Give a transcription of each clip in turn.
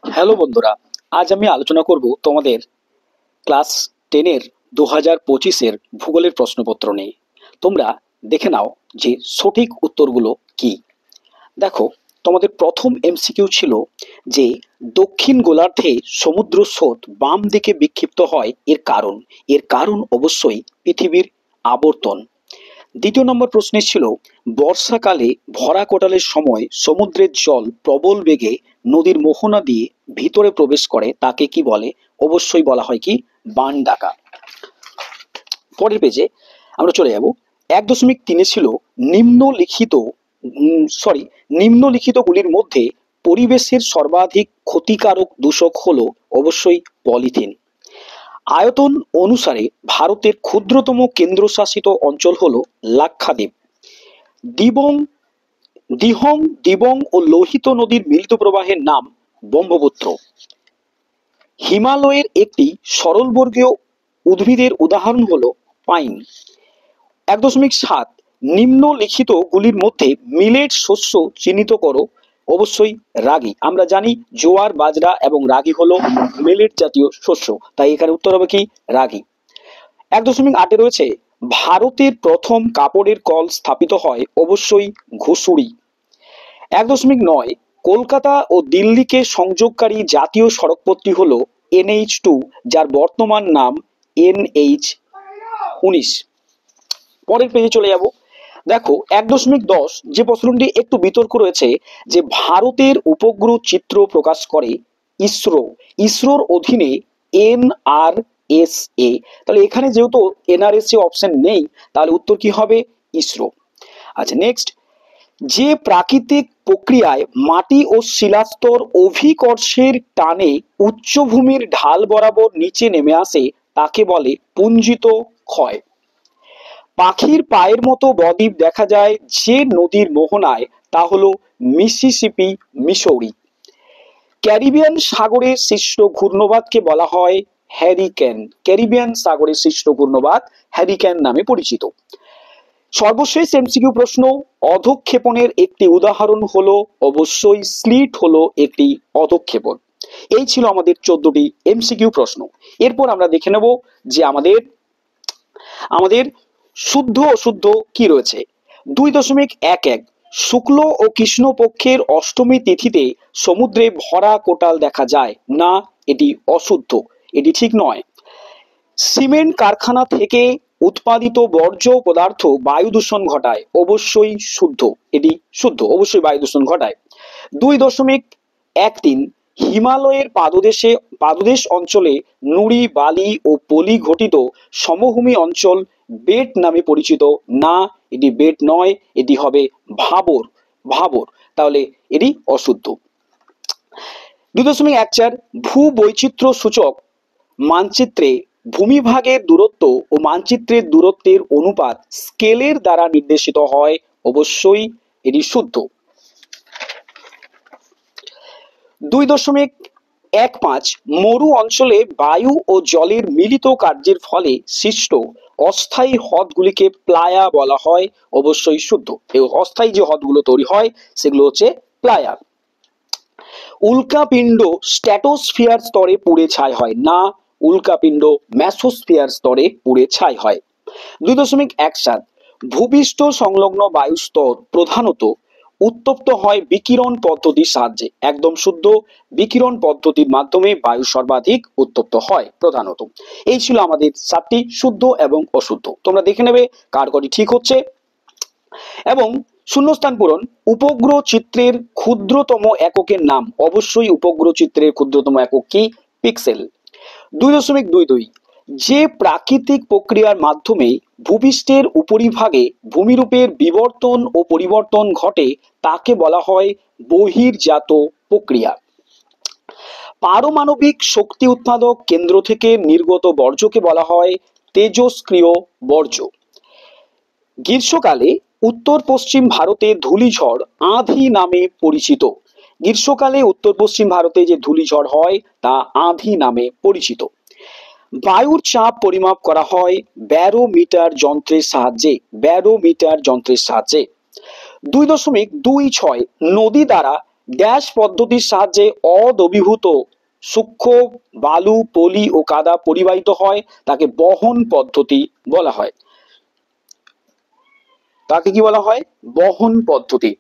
Hello বন্ধুরা, আজ আমি আলোচনা করব তোমাদের ক্লাস 10-এর 2025-এর ভূগোলের প্রশ্নপত্র নিয়ে। তোমরা দেখে নাও যে সঠিক উত্তরগুলো কি। দেখো, তোমাদের প্রথম এমসিকিউ ছিল যে দক্ষিণ গোলার্ধে সমুদ্র স্রোত বাম দিকে বিক্ষিপ্ত হয়, এর কারণ অবশ্যই পৃথিবীর আবর্তন। দ্বিতীয় নম্বর প্রশ্নে ছিল বর্ষাকালে ভরা কোটালের সময় সমুদ্রের জল প্রবল বেগে নদীর মোহনা দিয়ে ভিতরে প্রবেশ করে, তাকে কি বলে? অবশ্যই বলা হয় কি বান ডাকা। পরের পেজে আমরা চলে যাব। 1.3 ছিল নিম্নলিখিতগুলির মধ্যে পরিবেশের সর্বাধিক ক্ষতিকারক দূষক হলো অবশ্যই পলিথিন। আয়তন অনুসারে ভারতের ক্ষুদ্রতম কেন্দ্রশাসিত অঞ্চল হলো লাক্ষাদ্বীপ। দিবং ও লোহিত নদীর মিলিত প্রবাহের নাম ব্রহ্মপুত্র। হিমালয়ের একটি সরলবর্গীয় উদ্ভিদের উদাহরণ হলো পাইন। 1.7 নিম্নলিখিত গুলির মধ্যে মিলেট শস্য চিহ্নিত করো। অবশ্যই রাগি। আমরা জানি জোয়ার, বাজরা এবং রাগি হলো মিলেট জাতীয় শস্য, তাই এখানে উত্তর হবে কি রাগি। 1.8 রয়েছে ভারতের প্রথম কাপড়ের কল স্থাপিত হয়। অবশ্যই ঘুষুড়ি। 1.9 কলকাতা ও দিল্লিকে সংযোগকারী জাতীয় সড়কপথটি হলো NH2, যার বর্তমান নাম NH19। পরের পেজে চলে যাব। দেখো 1.10 যে প্রশ্নটি একটু বিতর্ক রয়েছে, যে ভারতের উপগ্রহ চিত্র প্রকাশ করে ইসরোর অধীনে NRSA। তাহলে এখানে যেহেতু NRSA অপশন নেই, তাহলে উত্তর কি হবে? ইসরো। আচ্ছা, নেক্সট, যে প্রাকৃতিক প্রক্রিয়ায় মাটি ও শিলাস্তর অভিকর্ষের টানে উচ্চভূমির ঢাল বরাবর নিচে নেমে আসে, তাকে বলে পুঞ্জিত ক্ষয়। পাখির পায়ের মতো বদ্বীপ দেখা যায় যে নদীর মোহনায়, তা হলো মিসিসিপি, মিসৌরি। ক্যারিবিয়ান সাগরে সৃষ্ট ঘূর্ণবাদকে বলা হয় হ্যারিকেন। ক্যারিবিয়ান সাগরে সৃষ্ট ঘূর্ণবাদ হ্যারিকেন নামে পরিচিত। সর্বশেষ এমসিকিউ প্রশ্ন, অধঃক্ষেপণের একটি উদাহরণ হলো অবশ্যই স্লিট হলো একটি অধঃক্ষেপণ। এই ছিল আমাদের 14টি এমসিকিউ প্রশ্ন। এরপর আমরা দেখে নেব যে আমাদের শুদ্ধ অশুদ্ধ কি রয়েছে। 2.11 শুক্ল ও কৃষ্ণ পক্ষের অষ্টমী তিথিতে সমুদ্রে ভরা কোটাল দেখা যায় না, এটি অশুদ্ধ, এটি ঠিক নয়। সিমেন্ট কারখানা থেকে উৎপাদিত বর্জ্য পদার্থ বায়ু দূষণ ঘটায়। অবশ্যই শুদ্ধ, এটি শুদ্ধ, অবশ্যই বায়ু দূষণ ঘটায়। 2.13 হিমালয়ের পাদদেশ অঞ্চলে নুড়ি, বালি ও পলি ঘটিত সমভূমি অঞ্চল বেট নামে পরিচিত না, এটি বেট নয়, এটি হবে ভাবর। তাহলে এটি অশুদ্ধ। 2.14 ভূ বৈচিত্র্য সূচক মানচিত্রে ভূমিভাগের দূরত্ব ও মানচিত্রের দূরত্বের অনুপাত স্কেলের দ্বারা নির্দেশিত হয়। অবশ্যই এটি শুদ্ধ। 2.15 মরু অঞ্চলে বায়ু ও জলের মিলিত কার্যের ফলে সৃষ্ট অস্থায়ী হ্রদগুলিকে প্লায়া বলা হয়। অবশ্যই শুদ্ধ। এই অস্থায়ী যে হ্রদগুলো তৈরি হয় সেগুলো হচ্ছে প্লায়া। উল্কাপিণ্ড স্ট্র্যাটোস্ফিয়ার স্তরে পুড়ে ছাই হয় না, উল্কাপিণ্ড মেসোস্ফিয়ার স্তরে পুড়ে ছাই হয়। 2.17 ভূপৃষ্ঠ সংলগ্ন বায়ুস্তর প্রধানত উত্তপ্ত হয় বিকিরণ পদ্ধতির সাহায্যে। একদম শুদ্ধ, বিকিরণ পদ্ধতির মাধ্যমে বায়ু সর্বাধিক উত্তপ্ত হয় প্রধানত। এই ছিল আমাদের 7টি শুদ্ধ এবং অশুদ্ধ। তোমরা দেখে নেবে কার কটি ঠিক হচ্ছে। এবং শূন্যস্থান পূরণ, উপগ্রহ চিত্রের ক্ষুদ্রতম এককের নাম। অবশ্যই উপগ্রহ চিত্রের ক্ষুদ্রতম একক কি? পিক্সেল। 2.22 যে প্রাকৃতিক প্রক্রিয়ার মাধ্যমে ভূপৃষ্ঠের উপরিভাগে ভূমিরূপের বিবর্তন ও পরিবর্তন ঘটে, তাকে বলা হয় বহির্জাত প্রক্রিয়া। পারমাণবিক শক্তি উৎপাদক কেন্দ্র থেকে নির্গত বর্জ্যকে বলা হয় তেজস্ক্রিয় বর্জ্য। গ্রীষ্মকালে উত্তর পশ্চিম ভারতে ধূলিঝড় আঁধি নামে পরিচিত। গ্রীষ্মকালে উত্তর পশ্চিম ভারতে যে ধূলিঝড় হয় তা আঁধি নামে পরিচিত। বায়ুর চাপ পরিমাপ করা হয় ব্যারোমিটার যন্ত্রের সাহায্যে। 2.26 নদী দ্বারা ড্যাশ পদ্ধতির সাহায্যে অদ্রবীভূত সূক্ষ্ম বালু, পলি ও কাদা পরিবাহিত হয়, তাকে বহন পদ্ধতি বলা হয়। তাকে কি বলা হয়? বহন পদ্ধতি।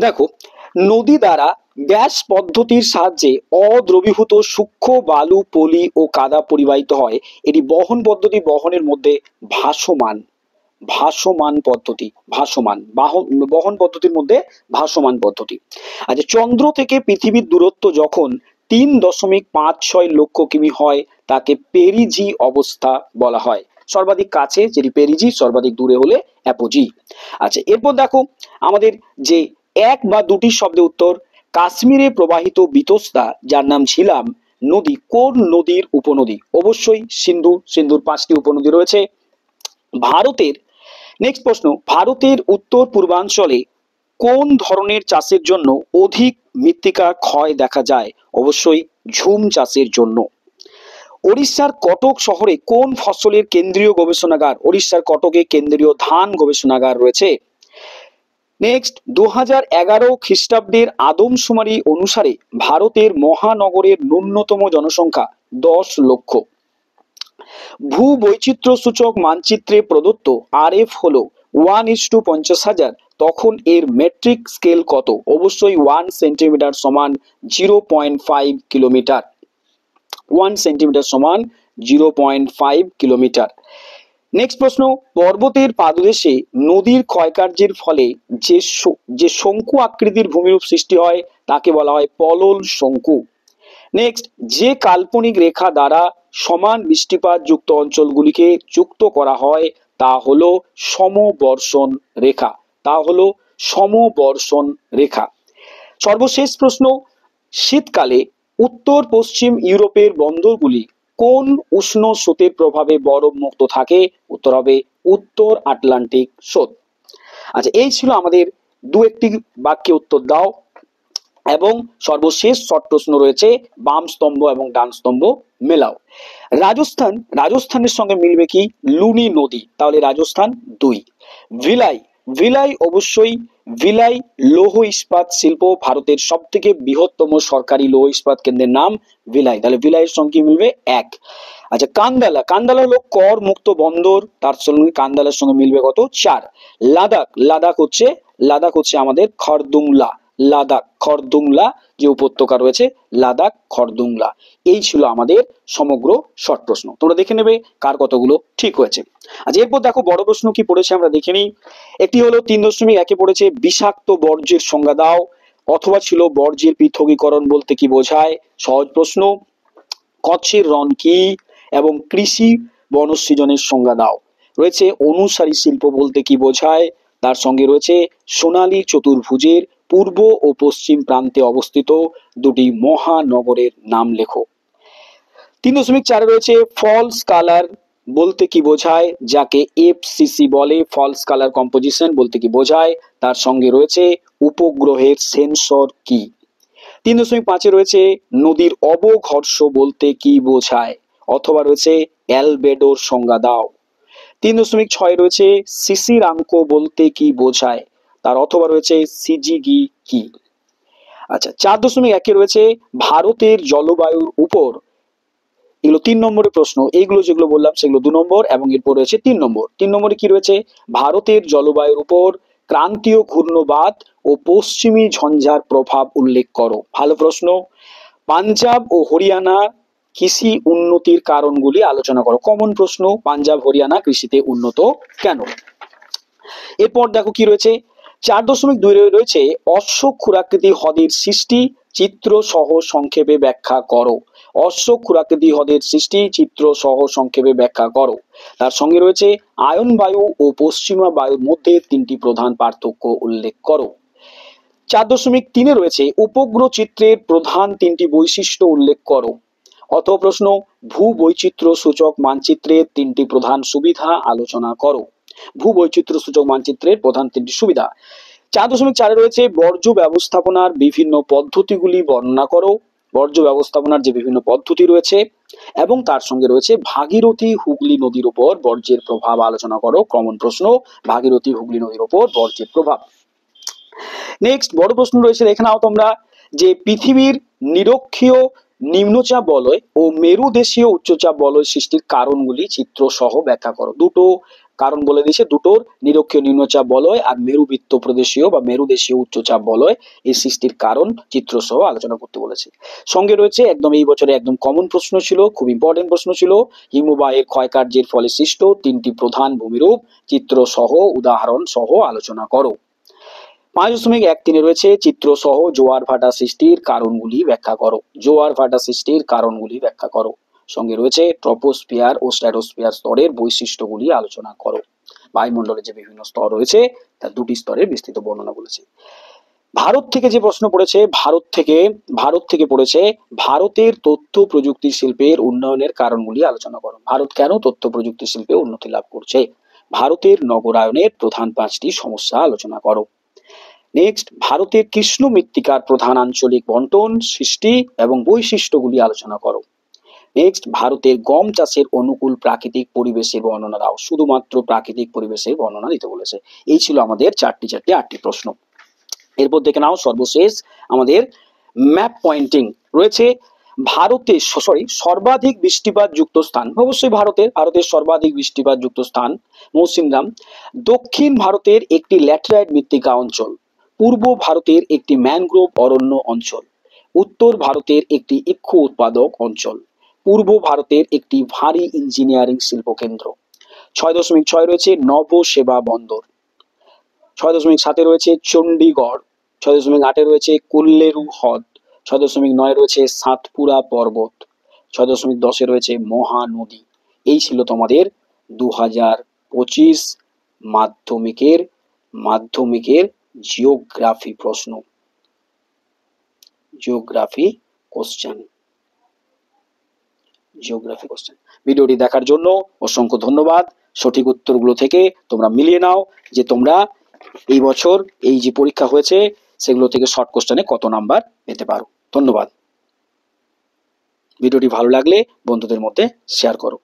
দেখো, নদী দ্বারা ড্যাশ পদ্ধতির সাহায্যে অদ্রবীভূত সূক্ষ্ম বালু, পলি ও কাদা পরিবাহিত হয়, এটি বহন পদ্ধতি। বহনের মধ্যে ভাসমান, ভাসমান পদ্ধতি, বহন পদ্ধতির মধ্যে ভাসমান পদ্ধতি। আচ্ছা, চন্দ্র থেকে পৃথিবীর দূরত্ব যখন 3.56 লক্ষ কিমি হয়, তাকে পেরিজি অবস্থা বলা হয়। সর্বাধিক কাছে যেটি পেরিজি, সর্বাধিক দূরে হলে অ্যাপোজি। আচ্ছা, এরপর দেখো আমাদের যে এক বা দুটি শব্দে উত্তর। কাশ্মীরে প্রবাহিত বিতস্তা, যার নাম ঝিলাম নদী, কোন নদীর উপনদী? অবশ্যই সিন্ধু। সিন্ধুর 5টি উপনদী রয়েছে। ভারতের নেক্সট প্রশ্ন, ভারতের উত্তর পূর্বাঞ্চলে কোন ধরনের চাষের জন্য অধিক মৃত্তিকা ক্ষয় দেখা যায়? অবশ্যই ঝুম চাষের জন্য। ওড়িশার কটক শহরে কোন ফসলের কেন্দ্রীয় গবেষণাগার? ওড়িশার কটকে কেন্দ্রীয় ধান গবেষণাগার রয়েছে। নেক্সট, 2011 খ্রিস্টাব্দের আদমশুমারি অনুসারে ভারতের মহানগরের ন্যূনতম জনসংখ্যা 10 লক্ষ। ভূবৈচিত্র্য সূচক মানচিত্রে প্রদত্ত RF হলো 1:50,000, তখন এর মেট্রিক স্কেল কত? অবশ্যই 1 সেন্টিমিটার সমান 0.5 কিলোমিটার। 1 সেন্টিমিটার সমান 0.5 কিলোমিটার। নেক্সট প্রশ্ন, পর্বতের পাদদেশে নদীর ক্ষয়কার্যের ফলে যে শঙ্কু আকৃতির ভূমিরূপ সৃষ্টি হয়, তাকে বলা হয় পলল শঙ্কু। নেক্সট, যে কাল্পনিক রেখা দ্বারা সমান বৃষ্টিপাত যুক্ত অঞ্চলগুলিকে যুক্ত করা হয়, তা হলো সমবর্ষণ রেখা। তা হলো সমবর্ষণ রেখা। সর্বশেষ প্রশ্ন, শীতকালে উত্তর পশ্চিম ইউরোপের বন্দরগুলি কোন উষ্ণ স্রোতের প্রভাবে বরফ মুক্ত থাকে? উত্তর হবে উত্তর আটলান্টিক স্রোত। আচ্ছা, এই ছিল আমাদের দু একটি বাক্যে উত্তর দাও। এবং সর্বশেষ শর্ট প্রশ্ন রয়েছে, বাম স্তম্ভ এবং ডান স্তম্ভ মেলাও। রাজস্থানের সঙ্গে মিলবে কি? লুনি নদী, তাহলে রাজস্থান 2। ভিলাই, ভিলাই অবশ্যই ভিলাই লৌহ ইস্পাত শিল্প, ভারতের সব থেকে বৃহত্তম সরকারি লৌহ ইস্পাত কেন্দ্রের নাম ভিলাই, তাহলে ভিলাইয়ের সঙ্গে মিলবে 1। আচ্ছা, কান্দালা, কান্দালা হলো কর মুক্ত বন্দর, তার সঙ্গে কান্দালার সঙ্গে মিলবে কত? 4। লাদাখ, লাদাখ হচ্ছে আমাদের খরদুংলা, লাদাখ খরদুংলা যে উপত্যকা রয়েছে, লাদাখ খরদুংলা। এই ছিল আমাদের সমগ্র শর্ট প্রশ্ন। তোমরা দেখে নেবে কার কতগুলো ঠিক হয়েছে। আচ্ছা, এরপর দেখো বড় প্রশ্ন কি পড়েছে আমরা দেখে নিই। একটি হলো 3.1 পড়েছে, বিষাক্ত বর্জ্যের সংজ্ঞা দাও, অথবা ছিল বর্জ্যের পৃথকীকরণ বলতে কি বোঝায়? সহজ প্রশ্ন। কচ্ছের রণ কি এবং কৃষি বনসৃজনের সংজ্ঞা দাও। রয়েছে অনুসারী শিল্প বলতে কি বোঝায়? তার সঙ্গে রয়েছে সোনালী চতুর্ভুজের পূর্ব ও পশ্চিম প্রান্তে অবস্থিত দুটি মহানগরের নাম লেখো। 3.4 রয়েছে ফলস কালার বলতে কি বোঝায়? যাকে FCC বলে, ফলস কালার কম্পোজিশন বলতে কি বোঝায়? তার সঙ্গে রয়েছে উপগ্রহের সেন্সর কি। 3.5 রয়েছে নদীর অবঘর্ষ বলতে কি বোঝায়, অথবা রয়েছে অ্যালবেডোর সংজ্ঞা দাও। 3.6 রয়েছে শিশিরাঙ্ক বলতে কি বোঝায়, তার অথবা রয়েছে সিজিগি কি। আচ্ছা, 4.1 রয়েছে ভারতের জলবায়ুর উপর, এগুলো 3 নম্বরের প্রশ্ন। এইগুলো যেগুলো বললাম সেগুলো 2 নম্বর, এবং এরপর রয়েছে 3 নম্বর। 3 নম্বরে কি রয়েছে? ভারতের জলবায়ুর উপর ক্রান্তীয় ঘূর্ণবাত ও পশ্চিমী ঝঞ্ঝার প্রভাব উল্লেখ করো। ভালো প্রশ্ন। পাঞ্জাব ও হরিয়ানা কৃষি উন্নতির কারণগুলি আলোচনা করো। কমন প্রশ্ন, পাঞ্জাব হরিয়ানা কৃষিতে উন্নত কেন? এরপর দেখো কি রয়েছে, 4.2 রয়েছে অশ্বক ক্ষুরাকৃতি হ্রদের সৃষ্টি চিত্র সহ সংক্ষেপে ব্যাখ্যা করো। অশ্বক ক্ষুরাকৃতি হ্রদের সৃষ্টি চিত্র সহ সংক্ষেপে ব্যাখ্যা করো। তার সঙ্গে রয়েছে আয়ন বায়ু ও পশ্চিমা বায়ুর মধ্যে 3টি প্রধান পার্থক্য উল্লেখ করো। 4.3 রয়েছে উপগ্রহ চিত্রের প্রধান 3টি বৈশিষ্ট্য উল্লেখ করো। অত প্রশ্ন, ভূবৈচিত্র্য সূচক মানচিত্রের তিনটি প্রধান সুবিধা আলোচনা করো। ভূবৈচিত্র্য সূচক মানচিত্রের প্রধান তিনটি সুবিধা। 4.4 রয়েছে বর্জ্য ব্যবস্থাপনার বিভিন্ন পদ্ধতিগুলি বর্ণনা করো। বর্জ্য ব্যবস্থাপনার যে বিভিন্ন পদ্ধতি রয়েছে এবং তার সঙ্গে রয়েছে ভাগীরথী হুগলি নদীর উপর বর্জ্যের প্রভাব আলোচনা করো। কমন প্রশ্ন, ভাগীরথী হুগলি নদীর উপর বর্জ্যের প্রভাব। নেক্সট বড় প্রশ্ন রয়েছে, দেখে নাও তোমরা, যে পৃথিবীর নিরক্ষীয় নিম্নচাপ বলয় ও মেরুদেশীয় উচ্চচাপ বলয় সৃষ্টির কারণগুলি চিত্র সহ ব্যাখ্যা করো। দুটো কারণ বলে দিয়েছে, দুটোর, নিরক্ষীয় নিম্নচাপ বলয় আর মেরুবৃত্ত প্রদেশীয় বা মেরুদেশীয় উচ্চচাপ বলয়, এই সৃষ্টির কারণ চিত্র সহ আলোচনা করতে বলেছে। সঙ্গে রয়েছে একদম এই বছরে একদম কমন প্রশ্ন ছিল, খুব ইম্পর্টেন্ট প্রশ্ন ছিল, হিমবাহের ক্ষয়কার্যের ফলে সৃষ্ট তিনটি প্রধান ভূমিরূপ চিত্র সহ উদাহরণ সহ আলোচনা করো। 5.13 রয়েছে চিত্র সহ জোয়ার ভাটা সৃষ্টির কারণগুলি ব্যাখ্যা করো। জোয়ার ভাটা সৃষ্টির কারণগুলি ব্যাখ্যা করো। সঙ্গে রয়েছে ট্রপোস্ফিয়ার ও স্ট্র্যাটোস্ফিয়ার স্তরের বৈশিষ্ট্যগুলি আলোচনা করো। বায়ুমণ্ডলে যে বিভিন্ন স্তর রয়েছে তার দুটি স্তরের বিস্তৃত বর্ণনা বলেছে। ভারত থেকে যে প্রশ্ন পড়েছে, ভারত থেকে পড়েছে ভারতের তথ্য প্রযুক্তি শিল্পের উন্নয়নের কারণগুলি আলোচনা করো। ভারত কেন তথ্য প্রযুক্তি শিল্পে উন্নতি লাভ করছে? ভারতের নগরায়নের প্রধান 5টি সমস্যা আলোচনা করো। নেক্সট, ভারতের কৃষ্ণ মৃত্তিকার প্রধান আঞ্চলিক বন্টন, সৃষ্টি এবং বৈশিষ্ট্যগুলি আলোচনা করো। নেক্সট, ভারতের গম চাষের অনুকূল প্রাকৃতিক পরিবেশের বর্ণনা দাও। শুধুমাত্র প্রাকৃতিক পরিবেশের বর্ণনা দিতে বলেছে। এই ছিল আমাদের 8টি প্রশ্ন। এরপর দেখে নাও সর্বশেষ আমাদের ম্যাপ পয়েন্টিং রয়েছে। সর্বাধিক বৃষ্টিপাত যুক্ত স্থান, অবশ্যই ভারতের সর্বাধিক বৃষ্টিপাত যুক্ত স্থান মৌসিনরাম। দক্ষিণ ভারতের একটি ল্যাটেরাইট মৃত্তিকা অঞ্চল। পূর্ব ভারতের একটি ম্যানগ্রোভ অরণ্য অঞ্চল। উত্তর ভারতের একটি ইক্ষু উৎপাদক অঞ্চল। পূর্ব ভারতের একটি ভারী ইঞ্জিনিয়ারিং শিল্প কেন্দ্র। 6.6 রয়েছে নব সেবা বন্দর। 6.7 রয়েছে চণ্ডীগড়। 6.8 রয়েছে কুল্লেরু হ্রদ। 6.9 রয়েছে সাতপুরা পর্বত। 6.10 রয়েছে মহানদী। এই ছিল তোমাদের 2025 মাধ্যমিকের জিওগ্রাফি প্রশ্ন, জিওগ্রাফি কোশ্চেন। ভিডিওটি দেখার জন্য অসংখ্য ধন্যবাদ। সঠিক উত্তরগুলো থেকে তোমরা মিলিয়ে নাও যে তোমরা এই বছর এই যে পরীক্ষা হয়েছে সেগুলো থেকে শর্ট কোশ্চেনে কত নাম্বার পেতে পারো। ধন্যবাদ। ভিডিওটি ভালো লাগলে বন্ধুদের মধ্যে শেয়ার করো।